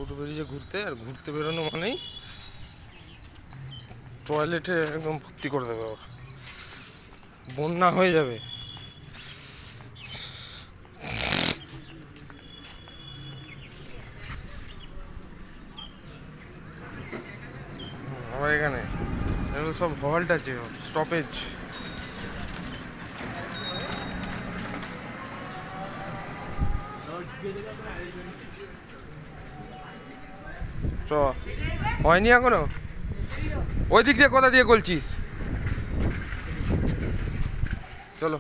টোটো বেরিয়েছে ঘুরতে, আর ঘুরতে বেরোনো মানেই টয়লেটে একদম ভর্তি করে দেবে, বন্যা হয়ে যাবে। আমার এখানে এগুলো সব হল্ট আছে, স্টপেজ। চ হয়নি এখনো, ওই দিক দিয়ে কোথা দিয়ে বলছিস? চলো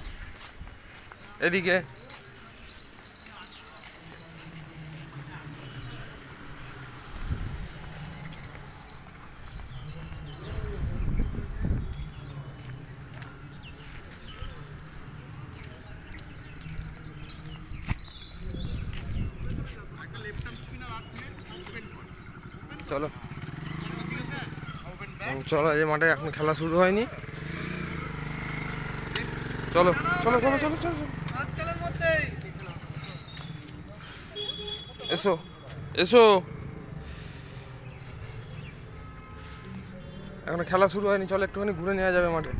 এদিকে। চলো চলো, এই মাঠে এখন খেলা শুরু হয়নি। চলো চলো চলো চলো চলো এসো এসো, এখন খেলা শুরু হয়নি, চলো একটুখানি ঘুরে নেওয়া যাবে মাঠে।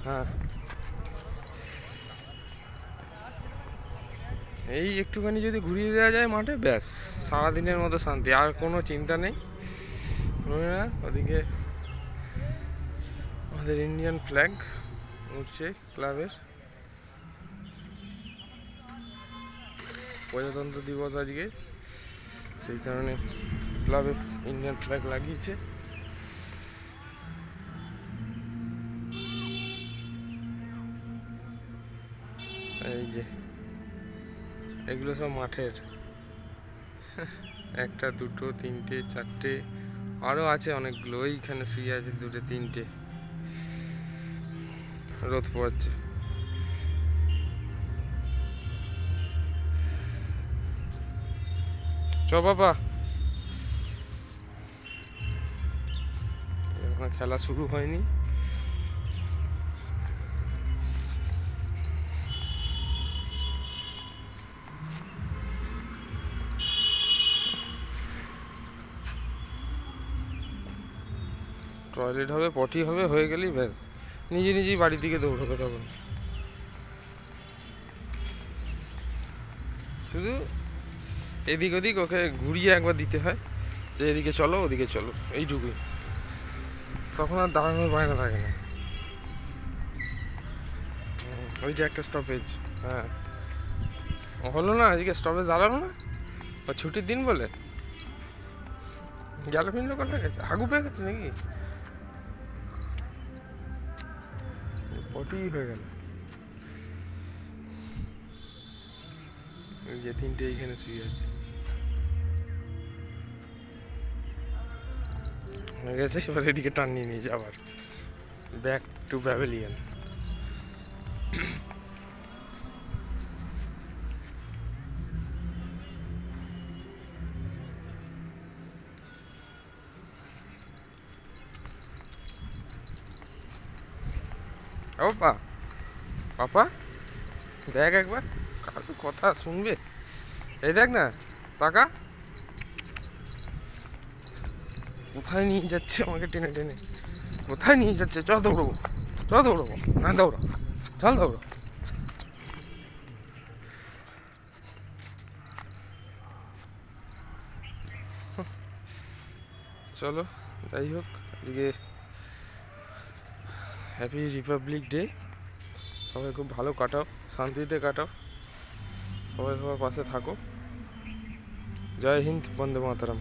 হ্যাঁ এই একটুখানি যদি ঘুরিয়ে দেওয়া যায় মাঠে, ব্যাস সারাদিনের মতো শান্তি, আর কোনো চিন্তা নেই। ওদিকে আমাদের ইন্ডিয়ান ফ্ল্যাগ উঠছে, ক্লাবের প্রজাতন্ত্র দিবস আজকে, সেই কারণে ক্লাবে ইন্ডিয়ান ফ্ল্যাগ লাগিয়েছে। এই যে এগুলো সব মাঠের, একটা দুটো তিনটে চারটে আরও আছে অনেকগুলো, ওইখানে শুয়ে আছে দুটো তিনটে, রোদ পোয়াচ্ছে। চ বাবা, এখন খেলা শুরু হয়নি। টয়লেট হবে, পটি হবে, হয়ে গেলেই ব্যাস নিজে নিজেই বাড়ির দিকে দৌড়বে। তখন শুধু এদিক ওদিক ওকে ঘুরিয়ে একবার দিতে হয়, যে এদিকে চলো ওদিকে চলো, এইটুকুই। তখন আর দাঁড়ানোর বায়না থাকে না। ওই যে একটা স্টপেজ, হ্যাঁ হলো না আজকে, স্টপেজ দাঁড়ালো না, বা ছুটির দিন বলে গেল ফিরলো কোথায় গেছে, হাগু পেয়ে গেছে নাকি, পটি হয়ে গেল। ওই যে তিনটে এইখানে শুয়ে আছে, হয়ে গেছে। এবার এদিকে টান নিয়ে নিয়েছে আবার, ব্যাক টু প্যাভিলিয়ন। ও পাপা দেখ একবার, কার কথা শুনবে, এই দেখ না, টাকা কোথায় নিয়ে যাচ্ছে আমাকে টেনে টেনে, কোথায় নিয়ে যাচ্ছে, চল দৌড়বো, চল দৌড়বো, না দৌড়ো, চল দৌড়ো। চলো যাই হোক, আজকে হ্যাপি রিপাবলিক ডে, সবাই খুব ভালো কাটাও, শান্তিতে কাটাও, সবাই সবার পাশে থাকো। জয় হিন্দ, বন্দে মাতরম।